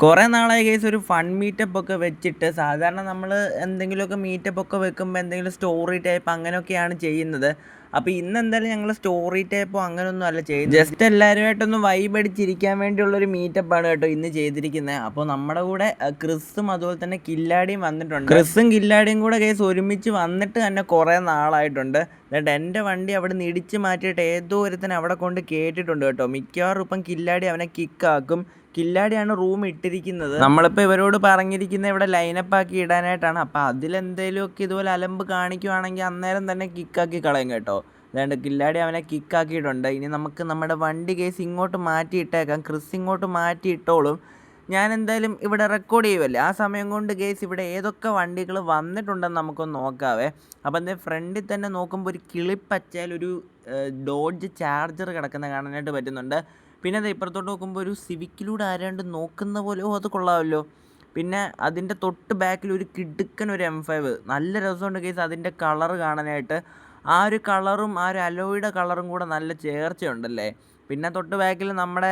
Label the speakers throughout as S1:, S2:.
S1: കുറേ നാളായി ഗൈസ് ഒരു ഫൺ മീറ്റപ്പ് ഒക്കെ വെച്ചിട്ട്. സാധാരണ നമ്മൾ എന്തെങ്കിലുമൊക്കെ മീറ്റപ്പ് ഒക്കെ വെക്കുമ്പോൾ എന്തെങ്കിലും സ്റ്റോറി ടൈപ്പ് അങ്ങനെയൊക്കെയാണ് ചെയ്യുന്നത്. അപ്പോൾ ഇന്ന് എന്തായാലും ഞങ്ങൾ സ്റ്റോറി ടൈപ്പോ അങ്ങനെയൊന്നും അല്ല ചെയ്യുന്നത്. ജസ്റ്റ് എല്ലാവരുമായിട്ടൊന്ന് വൈബ് അടിച്ചിരിക്കാൻ വേണ്ടിയുള്ളൊരു മീറ്റപ്പാണ് കേട്ടോ ഇന്ന് ചെയ്തിരിക്കുന്നത്. അപ്പോൾ നമ്മുടെ കൂടെ ക്രിസും അതുപോലെ തന്നെ കില്ലാടിയും വന്നിട്ടുണ്ട്. ക്രിസും കില്ലാടിയും കൂടെ ഗൈസ് ഒരുമിച്ച് വന്നിട്ട് തന്നെ കുറേ നാളായിട്ടുണ്ട്. എന്നിട്ട് എൻ്റെ വണ്ടി അവിടെ നിന്ന് ഇടിച്ച് മാറ്റിയിട്ട് ഏതോ ഒരുത്തനെ അവിടെ കൊണ്ട് കേട്ടിട്ടുണ്ട് കേട്ടോ. മിക്കവാറും ഇപ്പം കില്ലാടി അവനെ കിക്കാക്കും. കില്ലാടിയാണ് റൂം ഇട്ടിരിക്കുന്നത്. നമ്മളിപ്പോൾ ഇവരോട് പറഞ്ഞിരിക്കുന്നത് ഇവിടെ ലൈനപ്പ് ആക്കി ഇടാനായിട്ടാണ്. അപ്പോൾ അതിലെന്തെങ്കിലുമൊക്കെ ഇതുപോലെ അലമ്പ് കാണിക്കുവാണെങ്കിൽ അന്നേരം തന്നെ കിക്കാക്കി കളയും കേട്ടോ. അതുകൊണ്ട് കില്ലാടി അവനെ കിക്കാക്കിയിട്ടുണ്ട്. ഇനി നമുക്ക് നമ്മുടെ വണ്ടി കേസ് ഇങ്ങോട്ട് മാറ്റിയിട്ടേക്കാം. ക്രിസ് ഇങ്ങോട്ട് മാറ്റിയിട്ടോളും. ഞാൻ എന്തായാലും ഇവിടെ റെക്കോർഡ് ചെയ്യുമല്ലേ, ആ സമയം കൊണ്ട് കേസ് ഇവിടെ ഏതൊക്കെ വണ്ടികൾ വന്നിട്ടുണ്ടെന്ന് നമുക്കൊന്ന് നോക്കാവേ. അപ്പോൾ എന്താ ഫ്രണ്ടിൽ തന്നെ നോക്കുമ്പോൾ ഒരു കിളിപ്പച്ചയിൽ ഒരു ഡോഡ്ജ് ചാർജർ കിടക്കുന്ന കാണാനായിട്ട് പറ്റുന്നുണ്ട്. പിന്നെ അത് ഇപ്പുറത്തോട്ട് നോക്കുമ്പോൾ ഒരു സിവിക്കിലൂടെ ആരാണ്ട് നോക്കുന്ന പോലെ, ഓ അത് കൊള്ളാമല്ലോ. പിന്നെ അതിൻ്റെ തൊട്ട് ബാക്കിൽ ഒരു കിടുക്കൻ ഒരു M5 നല്ല രസമുണ്ട് കേസ് അതിൻ്റെ കളറ് കാണാനായിട്ട്. ആ ഒരു കളറും ആ ഒരു അലോയുടെ കളറും കൂടെ നല്ല ചേർച്ചയുണ്ടല്ലേ. പിന്നെ തൊട്ട് ബാക്കിൽ നമ്മുടെ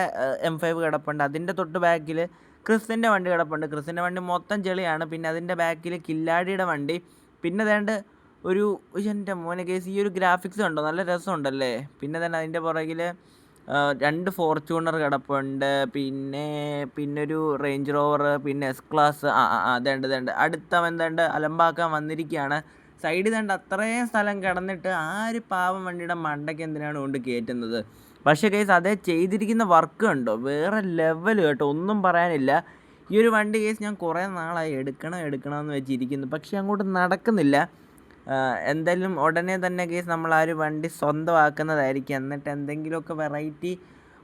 S1: M5 കിടപ്പുണ്ട്. അതിൻ്റെ തൊട്ട് ബാക്കിൽ ക്രിസിൻ്റെ വണ്ടി കിടപ്പുണ്ട്. ക്രിസിൻ്റെ വണ്ടി മൊത്തം ചെളിയാണ്. പിന്നെ അതിൻ്റെ ബാക്കിൽ കില്ലാടിയുടെ വണ്ടി. പിന്നെ വേണ്ട ഒരു എൻ്റെ മോനെ കേസ് ഈ ഒരു ഗ്രാഫിക്സ് കണ്ടോ, നല്ല രസമുണ്ടല്ലേ. പിന്നെ തന്നെ അതിൻ്റെ പുറകിൽ 2 ഫോർച്യൂണർ കിടപ്പുണ്ട്. പിന്നൊരു റേഞ്ച് റോവർ, പിന്നെ എസ് ക്ലാസ്. അതേണ്ട അടുത്തവൻ അലമ്പാക്കാൻ വന്നിരിക്കുകയാണ്. സൈഡിൽ അത്രയും സ്ഥലം കിടന്നിട്ട് ആ ഒരു പാവം വണ്ടിയുടെ മണ്ടയ്ക്ക് എന്തിനാണ് കൊണ്ട് കയറ്റുന്നത്. പക്ഷേ കേസ് അതേ ചെയ്തിരിക്കുന്ന വർക്ക് കണ്ടോ, വേറെ ലെവൽ കേട്ടോ, ഒന്നും പറയാനില്ല. ഈ ഒരു വണ്ടി കേസ് ഞാൻ കുറേ നാളായി എടുക്കണമെന്ന് വെച്ചിരിക്കുന്നു, പക്ഷേ അങ്ങോട്ട് നടക്കുന്നില്ല. എന്തായാലും ഉടനെ തന്നെ കേസ് നമ്മൾ ആ ഒരു വണ്ടി സ്വന്തമാക്കുന്നതായിരിക്കും. എന്നിട്ട് എന്തെങ്കിലുമൊക്കെ വെറൈറ്റി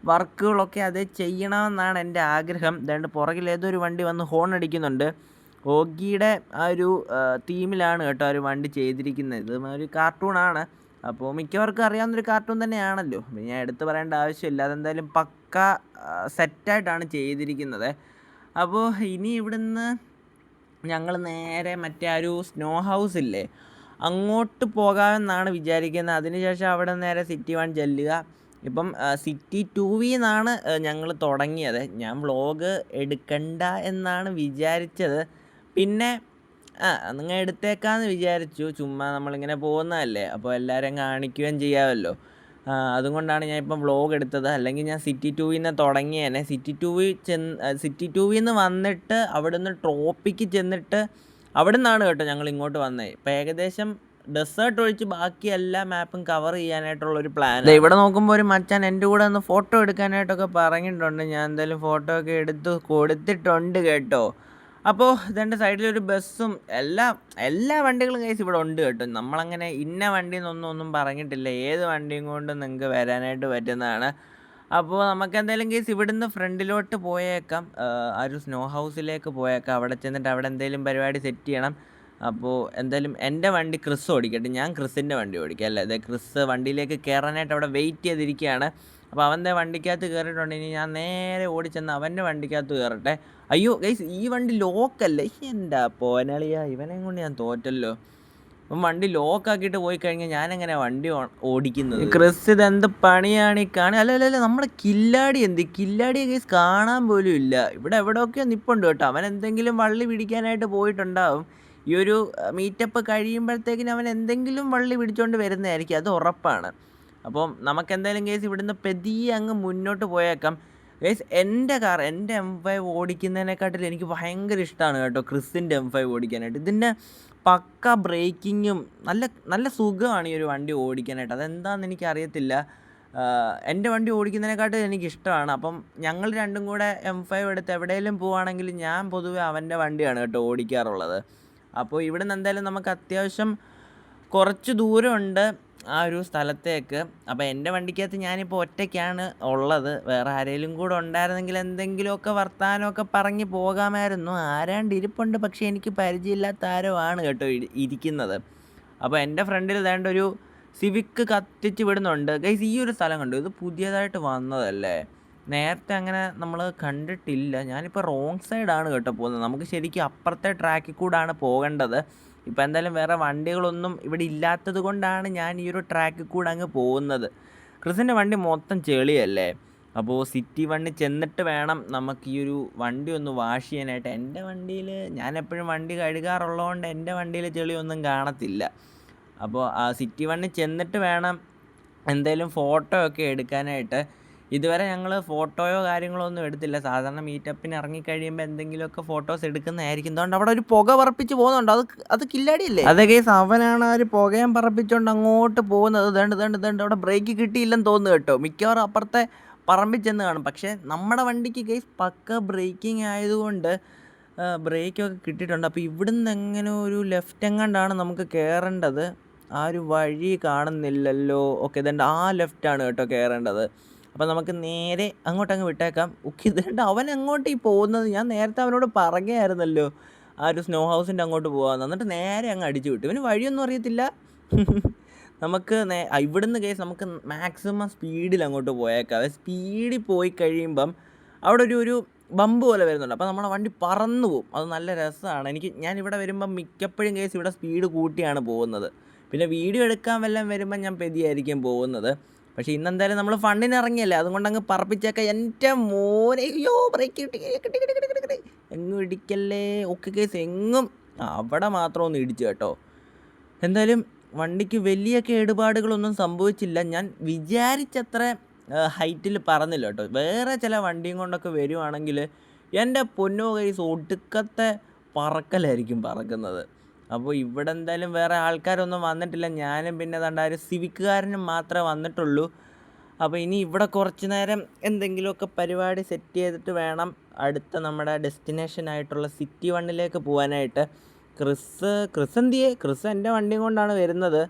S1: വർക്കുകളൊക്കെ അത് ചെയ്യണമെന്നാണ് എൻ്റെ ആഗ്രഹം. അതുകൊണ്ട് പുറകിൽ ഏതൊരു വണ്ടി വന്ന് ഹോൺ അടിക്കുന്നുണ്ട്. ഓഗിയുടെ ആ ഒരു തീമിലാണ് കേട്ടോ ആ ഒരു വണ്ടി ചെയ്തിരിക്കുന്നത്. ഇത് ഒരു കാർട്ടൂണാണ്. അപ്പോൾ മിക്കവർക്കും അറിയാവുന്നൊരു കാർട്ടൂൺ തന്നെയാണല്ലോ, ഞാൻ എടുത്ത് പറയേണ്ട ആവശ്യമില്ല. അതെന്തായാലും പക്ക സെറ്റായിട്ടാണ് ചെയ്തിരിക്കുന്നത്. അപ്പോൾ ഇനി ഇവിടുന്ന് ഞങ്ങൾ നേരെ മറ്റേ ആ ഒരു സ്നോ ഹൗസ് ഇല്ലേ, അങ്ങോട്ട് പോകാമെന്നാണ് വിചാരിക്കുന്നത്. അതിനുശേഷം അവിടെ നേരെ സിറ്റി 1 ചെല്ലുക. ഇപ്പം സിറ്റി 2 നിന്നാണ് ഞങ്ങൾ തുടങ്ങിയത്. ഞാൻ വ്ളോഗ് എടുക്കണ്ട എന്നാണ് വിചാരിച്ചത്. പിന്നെ നിങ്ങൾ എടുത്തേക്കാമെന്ന് വിചാരിച്ചു. ചുമ്മാ നമ്മളിങ്ങനെ പോകുന്നതല്ലേ, അപ്പോൾ എല്ലാവരെയും കാണിക്കുകയും ചെയ്യാമല്ലോ. അതുകൊണ്ടാണ് ഞാൻ ഇപ്പം വ്ളോഗ് എടുത്തത്. അല്ലെങ്കിൽ ഞാൻ സിറ്റി 2 നിന്ന് തുടങ്ങിയേനെ. സിറ്റി 2 നിന്ന് വന്നിട്ട് അവിടുന്ന് ട്രോപ്പിക്ക് ചെന്നിട്ട് അവിടെ നിന്നാണ് കേട്ടോ ഞങ്ങൾ ഇങ്ങോട്ട് വന്നത്. ഇപ്പം ഏകദേശം ഡെസേർട്ട് ഒഴിച്ച് ബാക്കി എല്ലാ മാപ്പും കവർ ചെയ്യാനായിട്ടുള്ളൊരു പ്ലാൻ. ഇവിടെ നോക്കുമ്പോൾ ഒരു മച്ചാൻ എൻ്റെ കൂടെ ഒന്ന് ഫോട്ടോ എടുക്കാനായിട്ടൊക്കെ പറഞ്ഞിട്ടുണ്ട്. ഞാൻ എന്തായാലും ഫോട്ടോ ഒക്കെ എടുത്ത് കൊടുത്തിട്ടുണ്ട് കേട്ടോ. അപ്പോൾ ഇതെൻ്റെ സൈഡിലൊരു ബസ്സും എല്ലാ വണ്ടികളും കേസ് ഇവിടെ ഉണ്ട് കേട്ടോ. നമ്മളങ്ങനെ ഇന്ന വണ്ടി എന്നൊന്നും പറഞ്ഞിട്ടില്ല. ഏത് വണ്ടിയും കൊണ്ട് നിങ്ങൾക്ക് വരാനായിട്ട് പറ്റുന്നതാണ്. അപ്പോൾ നമുക്ക് എന്തായാലും കേസ് ഇവിടുന്ന് ഫ്രണ്ടിലോട്ട് പോയേക്കാം. ആ ഒരു സ്നോ ഹൗസിലേക്ക് പോയേക്കാം. അവിടെ ചെന്നിട്ട് അവിടെ എന്തെങ്കിലും പരിപാടി സെറ്റ് ചെയ്യണം. അപ്പോൾ എന്തായാലും എൻ്റെ വണ്ടി ക്രിസ് ഓടിക്കട്ടെ, ഞാൻ ക്രിസിൻ്റെ വണ്ടി ഓടിക്കാം അല്ലേ. അതെ, ക്രിസ് വണ്ടിയിലേക്ക് കയറാനായിട്ട് അവിടെ വെയിറ്റ് ചെയ്തിരിക്കുകയാണ്. അപ്പോൾ അവൻ്റെ വണ്ടിക്കകത്ത് കയറിയിട്ടുണ്ട്. ഇനി ഞാൻ നേരെ ഓടിച്ചെന്ന് അവൻ്റെ വണ്ടിക്കകത്ത് കയറട്ടെ. അയ്യോ ഗൈസ്, ഈ വണ്ടി ലോക്കല്ലേ, എൻ്റെ പോനാളിയാ, ഇവനെ കൊണ്ട് ഞാൻ തോറ്റല്ലോ. അപ്പം വണ്ടി ലോക്കാക്കിയിട്ട് പോയി കഴിഞ്ഞാൽ ഞാനെങ്ങനെ വണ്ടി ഓടിക്കുന്നത്? ക്രിസ് ഇതെന്ത് പണിയാണ് ഈ കാണുക? അല്ല നമ്മുടെ കില്ലാടിയെ കേസ് കാണാൻ പോലും ഇല്ല. ഇവിടെ എവിടെയൊക്കെയോ നിൽപ്പുണ്ട് കേട്ടോ. അവൻ എന്തെങ്കിലും വള്ളി പിടിക്കാനായിട്ട് പോയിട്ടുണ്ടാവും. ഈ ഒരു മീറ്റപ്പ് കഴിയുമ്പോഴത്തേക്കിനും അവൻ എന്തെങ്കിലും വള്ളി പിടിച്ചുകൊണ്ട് വരുന്നതായിരിക്കും, അത് ഉറപ്പാണ്. അപ്പം നമുക്കെന്തായാലും കേസ് ഇവിടുന്ന് പെതിയെ അങ്ങ് മുന്നോട്ട് പോയേക്കാം. ഗൈസ് എൻ്റെ M5 ഓടിക്കുന്നതിനെക്കാട്ടിൽ എനിക്ക് ഭയങ്കര ഇഷ്ടമാണ് കേട്ടോ ക്രിസിൻ്റെ M5 ഓടിക്കാനായിട്ട്. ഇതിൻ്റെ പക്ക ബ്രേക്കിങ്ങും നല്ല സുഖമാണ് ഈ ഒരു വണ്ടി ഓടിക്കാനായിട്ട്. അതെന്താണെന്ന് എനിക്കറിയത്തില്ല. എൻ്റെ വണ്ടി ഓടിക്കുന്നതിനെക്കാട്ടിൽ എനിക്കിഷ്ടമാണ്. അപ്പം ഞങ്ങൾ രണ്ടും കൂടെ M5 എടുത്ത് എവിടെയെങ്കിലും പോവുകയാണെങ്കിൽ ഞാൻ പൊതുവെ അവൻ്റെ വണ്ടിയാണ് കേട്ടോ ഓടിക്കാറുള്ളത്. അപ്പോൾ ഇവിടെ നിന്ന് എന്തായാലും നമുക്ക് അത്യാവശ്യം കുറച്ച് ദൂരമുണ്ട് ആ ഒരു സ്ഥലത്തേക്ക്. അപ്പോൾ എൻ്റെ വണ്ടിക്കകത്ത് ഞാനിപ്പോൾ ഒറ്റയ്ക്കാണ് ഉള്ളത്. വേറെ ആരെങ്കിലും കൂടെ ഉണ്ടായിരുന്നെങ്കിൽ എന്തെങ്കിലുമൊക്കെ വർത്തമാനമൊക്കെ പറഞ്ഞ് പോകാമായിരുന്നു. ആരാണ്ട് ഇരിപ്പുണ്ട്, പക്ഷേ എനിക്ക് പരിചയമില്ലാത്ത ആരോ ആണ് കേട്ടോ ഇരിക്കുന്നത്. അപ്പോൾ എൻ്റെ ഫ്രണ്ടിൽ ഒരു സിവിക്ക് കത്തിച്ച് വിടുന്നുണ്ട്. ഗൈസ് ഈ ഒരു സ്ഥലം കണ്ടു, ഇത് പുതിയതായിട്ട് വന്നതല്ലേ, നേരത്തെ അങ്ങനെ നമ്മൾ കണ്ടിട്ടില്ല. ഞാനിപ്പോൾ റോങ് സൈഡാണ് കേട്ടോ പോകുന്നത്. നമുക്ക് ശരിക്കും അപ്പുറത്തെ ട്രാക്കിൽ കൂടാണ് പോകേണ്ടത്. ഇപ്പോൾ എന്തായാലും വേറെ വണ്ടികളൊന്നും ഇവിടെ ഇല്ലാത്തത് കൊണ്ടാണ് ഞാൻ ഈ ഒരു ട്രാക്കിൽ കൂടെ അങ്ങ് പോകുന്നത്. ക്രിസിൻ്റെ വണ്ടി മൊത്തം ചെളിയല്ലേ. അപ്പോൾ സിറ്റി വണ്ണി ചെന്നിട്ട് വേണം നമുക്ക് ഈ ഒരു വണ്ടി ഒന്ന് വാഷ് ചെയ്യാനായിട്ട്. എൻ്റെ വണ്ടിയിൽ ഞാനെപ്പോഴും വണ്ടി കഴുകാറുള്ളതുകൊണ്ട് എൻ്റെ വണ്ടിയിൽ ചെളിയൊന്നും കാണത്തില്ല. അപ്പോൾ ആ സിറ്റി വണ്ണി ചെന്നിട്ട് വേണം എന്തെങ്കിലും ഫോട്ടോ ഒക്കെ എടുക്കാനായിട്ട്. ഇതുവരെ ഞങ്ങൾ ഫോട്ടോയോ കാര്യങ്ങളോ ഒന്നും എടുത്തില്ല. സാധാരണ മീറ്റപ്പിന് ഇറങ്ങിക്കഴിയുമ്പോൾ എന്തെങ്കിലുമൊക്കെ ഫോട്ടോസ് എടുക്കുന്നതായിരിക്കും. അതുകൊണ്ട് അവിടെ ഒരു പുക പറപ്പിച്ച് പോകുന്നുണ്ട്. അത് കില്ലാടിയല്ലേ? അതേ കേസ് അവനാണ് ആ ഒരു പുകയം പറപ്പിച്ചുകൊണ്ട് അങ്ങോട്ട് പോകുന്നത്. ദണ്ട് അവിടെ ബ്രേക്ക് കിട്ടിയില്ലെന്ന് തോന്നുന്നു കേട്ടോ. മിക്കവാറും അപ്പുറത്തെ പറമ്പിൽ ചെന്ന് കാണും. പക്ഷേ നമ്മുടെ വണ്ടിക്ക് കേസ് പക്ക ബ്രേക്കിംഗ് ആയതുകൊണ്ട് ബ്രേക്കൊക്കെ കിട്ടിയിട്ടുണ്ട്. അപ്പോൾ ഇവിടുന്ന് എങ്ങനെ ഒരു ലെഫ്റ്റ് എങ്ങാണ്ടാണ് നമുക്ക് കയറേണ്ടത്. ആ ഒരു വഴി കാണുന്നില്ലല്ലോ. ഓക്കെ, ഇതുണ്ട്, ആ ലെഫ്റ്റാണ് കേട്ടോ കയറേണ്ടത്. അപ്പോൾ നമുക്ക് നേരെ അങ്ങോട്ടങ്ങ് വിട്ടേക്കാം. ഓക്കെ, ഇതുണ്ട് അവൻ അങ്ങോട്ട് ഈ പോകുന്നത്. ഞാൻ നേരത്തെ അവനോട് പറയുകയായിരുന്നല്ലോ ആ ഒരു സ്നോ ഹൗസിൻ്റെ അങ്ങോട്ട് പോകാമെന്ന്. എന്നിട്ട് നേരെ അങ്ങ് അടിച്ചു വിട്ടു. ഇവന് വഴിയൊന്നും അറിയത്തില്ല. നമുക്ക് ഇവിടുന്ന് കേസ് നമുക്ക് മാക്സിമം സ്പീഡിൽ അങ്ങോട്ട് പോയേക്കാം. സ്പീഡിൽ പോയി കഴിയുമ്പം അവിടെ ഒരു ബമ്പ് പോലെ വരുന്നുണ്ട്. അപ്പോൾ നമ്മുടെ വണ്ടി പറന്നു പോകും. അത് നല്ല രസമാണ്. ഞാനിവിടെ വരുമ്പം മിക്കപ്പോഴും കേസ് ഇവിടെ സ്പീഡ് കൂട്ടിയാണ് പോകുന്നത്. പിന്നെ വീഡിയോ എടുക്കാൻ വല്ലതും വരുമ്പം ഞാൻ പെതിയായിരിക്കും പോകുന്നത്. പക്ഷേ ഇന്നെന്തായാലും നമ്മൾ ഫണ്ടിന് ഇറങ്ങിയല്ലേ, അതുകൊണ്ട് അങ്ങ് പറപ്പിച്ചേക്കാം. എൻ്റെ മോനെ, അയ്യോ ബ്രേക്ക് കിട്ടി എങ്ങും ഇടിക്കല്ലേ. ഓക്കെ കേസ്, എങ്ങും അവിടെ മാത്രം ഒന്ന് ഇടിച്ചു കേട്ടോ. എന്തായാലും വണ്ടിക്ക് വലിയ കേടുപാടുകളൊന്നും സംഭവിച്ചില്ല. ഞാൻ വിചാരിച്ചത്ര ഹൈറ്റിൽ പറന്നില്ല കേട്ടോ. വേറെ ചില വണ്ടിയും കൊണ്ടൊക്കെ വരുവാണെങ്കിൽ എൻ്റെ പൊന്നോ കൈസ് ഒടുക്കത്തെ പറക്കലായിരിക്കും പറക്കുന്നത്. അപ്പോൾ ഇവിടെ എന്തായാലും വേറെ ആൾക്കാരൊന്നും വന്നിട്ടില്ല. ഞാനും പിന്നെ ദാണ്ട ഒരു സിവിക്കുകാരനും മാത്രമേ വന്നിട്ടുള്ളൂ. അപ്പോൾ ഇനി ഇവിടെ കുറച്ച് നേരം എന്തെങ്കിലുമൊക്കെ പരിപാടി സെറ്റ് ചെയ്തിട്ട് വേണം അടുത്ത നമ്മുടെ ഡെസ്റ്റിനേഷനായിട്ടുള്ള സിറ്റി വണ്ണിലേക്ക് പോകാനായിട്ട്. ക്രിസ് എൻ്റെ വണ്ടിയും കൊണ്ടാണ് വരുന്നത്.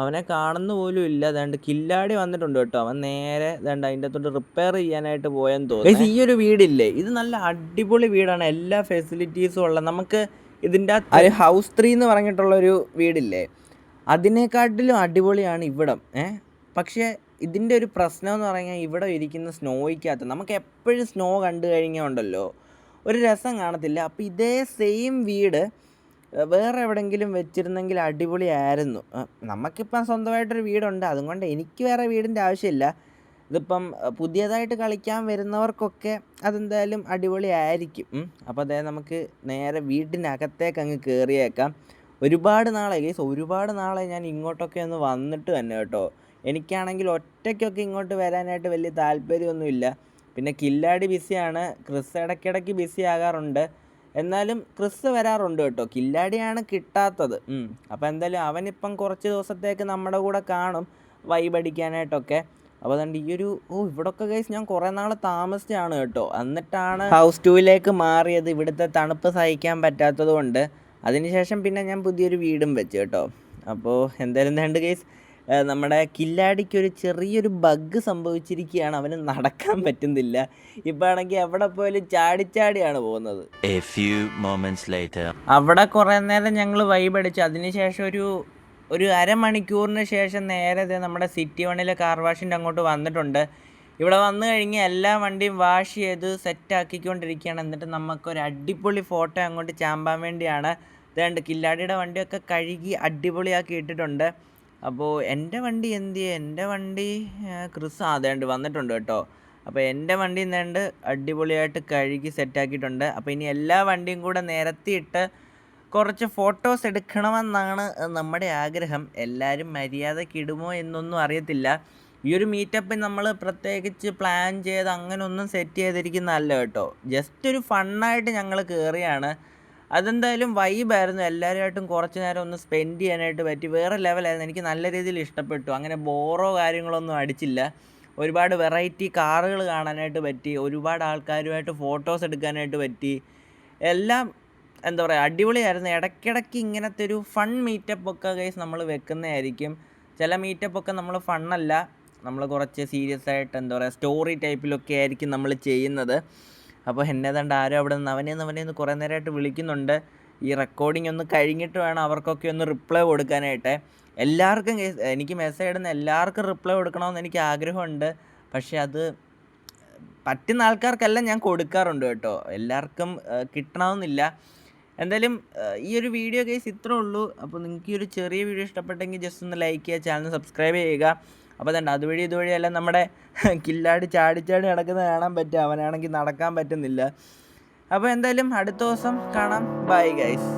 S1: അവനെ കാണുന്ന പോലും ഇല്ല. അതുകൊണ്ട് കില്ലാടി വന്നിട്ടുണ്ട് കേട്ടോ. അവൻ നേരെ അതുകൊണ്ട് അതിൻ്റെ അകത്തോട്ട് റിപ്പയർ ചെയ്യാനായിട്ട് പോയെന്ന് തോന്നുന്നു. ഈ ഒരു വീടില്ലേ, ഇത് നല്ല അടിപൊളി വീടാണ്. എല്ലാ ഫെസിലിറ്റീസും ഉള്ള. നമുക്ക് ഇതിൻ്റെ അകത്ത് ഹൗസ് 3 എന്ന് പറഞ്ഞിട്ടുള്ളൊരു വീടില്ലേ, അതിനെക്കാട്ടിലും അടിപൊളിയാണ് ഇവിടം. പക്ഷേ ഇതിൻ്റെ ഒരു പ്രശ്നം എന്ന് പറഞ്ഞാൽ ഇവിടെ ഇരിക്കുന്ന സ്നോയ്ക്കകത്ത് നമുക്ക് എപ്പോഴും സ്നോ കണ്ടു കഴിഞ്ഞാൽ ഉണ്ടല്ലോ ഒരു രസം കാണത്തില്ല. അപ്പോൾ ഇതേ സെയിം വീട് വേറെ എവിടെയെങ്കിലും വെച്ചിരുന്നെങ്കിൽ അടിപൊളിയായിരുന്നു. നമുക്കിപ്പം സ്വന്തമായിട്ടൊരു വീടുണ്ട്, അതുകൊണ്ട് എനിക്ക് വേറെ വീടിൻ്റെ ആവശ്യമില്ല. ഇതിപ്പം പുതിയതായിട്ട് കളിക്കാൻ വരുന്നവർക്കൊക്കെ അതെന്തായാലും അടിപൊളിയായിരിക്കും. അപ്പോൾ അതായത് നമുക്ക് നേരെ വീട്ടിനകത്തേക്ക് അങ്ങ് കയറിയേക്കാം. ഒരുപാട് നാളെ ഞാൻ ഇങ്ങോട്ടൊക്കെ ഒന്ന് വന്നിട്ട് തന്നെ കേട്ടോ. എനിക്കാണെങ്കിൽ ഒറ്റയ്ക്കൊക്കെ ഇങ്ങോട്ട് വരാനായിട്ട് വലിയ താല്പര്യമൊന്നുമില്ല. പിന്നെ കില്ലാടി ബിസിയാണ്, ക്രിസ് ഇടയ്ക്കിടയ്ക്ക് ബിസി ആകാറുണ്ട്. എന്നാലും ക്രിസ് വരാറുണ്ട് കേട്ടോ. കില്ലാടിയാണ് കിട്ടാത്തത്. അപ്പോൾ എന്തായാലും അവനിപ്പം കുറച്ച് ദിവസത്തേക്ക് നമ്മുടെ കൂടെ കാണും വൈബടിക്കാനായിട്ടൊക്കെ. അപ്പോൾ അതുകൊണ്ട് ഇവിടൊക്കെ ഗൈസ് ഞാൻ കുറേ നാൾ താമസിച്ചാണ് കേട്ടോ. എന്നിട്ടാണ് ഹൗസ് 2ലേക്ക് മാറിയത്. ഇവിടുത്തെ തണുപ്പ് സഹിക്കാൻ പറ്റാത്തത് കൊണ്ട്. അതിനുശേഷം പിന്നെ ഞാൻ പുതിയൊരു വീടും വെച്ചു കേട്ടോ. അപ്പോൾ എന്തായാലും ഗൈസ് നമ്മുടെ കില്ലാടിക്കൊരു ചെറിയൊരു ബഗ് സംഭവിച്ചിരിക്കുകയാണ്. അവന് നടക്കാൻ പറ്റുന്നില്ല. ഇപ്പം ആണെങ്കിൽ എവിടെ പോയാലും ചാടിച്ചാടിയാണ് പോകുന്നത്. അവിടെ കുറേ നേരം ഞങ്ങൾ വൈബടിച്ചു. അതിനുശേഷം ഒരു അരമണിക്കൂറിന് ശേഷം നേരെ നമ്മുടെ സിറ്റി വണ്ണിലെ കാർ വാഷിൻ്റെ അങ്ങോട്ട് വന്നിട്ടുണ്ട്. ഇവിടെ വന്നു കഴിഞ്ഞാൽ എല്ലാ വണ്ടിയും വാഷ് ചെയ്ത് സെറ്റാക്കിക്കൊണ്ടിരിക്കുകയാണ്. എന്നിട്ട് നമുക്കൊരു അടിപൊളി ഫോട്ടോ അങ്ങോട്ട് ചാമ്പാൻ വേണ്ടിയാണ്. ഇതുകൊണ്ട് കില്ലാടിയുടെ വണ്ടിയൊക്കെ കഴുകി അടിപൊളിയാക്കി ഇട്ടിട്ടുണ്ട്. അപ്പോൾ എൻ്റെ വണ്ടി എൻ്റെ വണ്ടി ക്രിസ് അതേണ്ട് വന്നിട്ടുണ്ട് കേട്ടോ. അപ്പോൾ എൻ്റെ വണ്ടി നേണ്ട് അടിപൊളിയായിട്ട് കഴുകി സെറ്റാക്കിയിട്ടുണ്ട്. അപ്പോൾ ഇനി എല്ലാ വണ്ടിയും കൂടെ നിരത്തിയിട്ട് കുറച്ച് ഫോട്ടോസ് എടുക്കണമെന്നാണ് നമ്മുടെ ആഗ്രഹം. എല്ലാവരും മര്യാദയ്ക്ക് ഇടുമോ എന്നൊന്നും അറിയത്തില്ല. ഈ ഒരു മീറ്റപ്പ് നമ്മൾ പ്രത്യേകിച്ച് പ്ലാൻ ചെയ്ത് അങ്ങനെ ഒന്നും സെറ്റ് ചെയ്തിരിക്കുന്നതല്ല കേട്ടോ. ജസ്റ്റ് ഒരു ഫണ്ണായിട്ട് ഞങ്ങൾ കയറിയാണ്. അതെന്തായാലും വൈബായിരുന്നു. എല്ലാവരുമായിട്ടും കുറച്ച് നേരം ഒന്ന് സ്പെൻഡ് ചെയ്യാനായിട്ട് പറ്റി. വേറെ ലെവലായിരുന്നു. എനിക്ക് നല്ല രീതിയിൽ ഇഷ്ടപ്പെട്ടു. അങ്ങനെ ബോറോ കാര്യങ്ങളൊന്നും അടിച്ചില്ല. ഒരുപാട് വെറൈറ്റി കാറുകൾ കാണാനായിട്ട് പറ്റി. ഒരുപാട് ആൾക്കാരുമായിട്ട് ഫോട്ടോസ് എടുക്കാനായിട്ട് പറ്റി. എല്ലാം എന്താ പറയുക, അടിപൊളിയായിരുന്നു. ഇടയ്ക്കിടയ്ക്ക് ഇങ്ങനത്തെ ഒരു ഫൺ മീറ്റപ്പൊക്കെ ഗൈസ് നമ്മൾ വെക്കുന്നതായിരിക്കും. ചില മീറ്റപ്പൊക്കെ നമ്മൾ ഫണ്ണല്ല, നമ്മൾ കുറച്ച് സീരിയസ് ആയിട്ട് എന്താ പറയുക സ്റ്റോറി ടൈപ്പിലൊക്കെ ആയിരിക്കും നമ്മൾ ചെയ്യുന്നത്. അപ്പോൾ എന്നേതാണ്ട് ആരും അവിടെ നിന്ന് അവനെ കുറേ നേരമായിട്ട് വിളിക്കുന്നുണ്ട്. ഈ റെക്കോർഡിംഗ് ഒന്ന് കഴിഞ്ഞിട്ട് വേണം അവർക്കൊക്കെ ഒന്ന് റിപ്ലൈ കൊടുക്കാനായിട്ട്. എല്ലാവർക്കും എനിക്ക് മെസ്സേജ് ഇടുന്ന എല്ലാവർക്കും റിപ്ലൈ കൊടുക്കണമെന്ന് എനിക്ക് ആഗ്രഹമുണ്ട്. പക്ഷേ അത് പറ്റുന്ന ആൾക്കാർക്കെല്ലാം ഞാൻ കൊടുക്കാറുണ്ട് കേട്ടോ. എല്ലാവർക്കും കിട്ടണമെന്നില്ല. എന്തായാലും ഈ ഒരു വീഡിയോ കേസ് ഇത്രേ ഉള്ളൂ. അപ്പോൾ നിങ്ങൾക്ക് ഈ ഒരു ചെറിയ വീഡിയോ ഇഷ്ടപ്പെട്ടെങ്കിൽ ജസ്റ്റ് ഒന്ന് ലൈക്ക് ചെയ്യുക, ചാനൽ സബ്സ്ക്രൈബ് ചെയ്യുക. അപ്പോൾ അതുകൊണ്ട് അതുവഴി ഇതുവഴിയെല്ലാം നമ്മുടെ കില്ലാടി ചാടി നടക്കുന്നത് കാണാൻ പറ്റും. അവനാണെങ്കിൽ നടക്കാൻ പറ്റുന്നില്ല. അപ്പോൾ എന്തായാലും അടുത്ത ദിവസം കാണാം. Bye guys.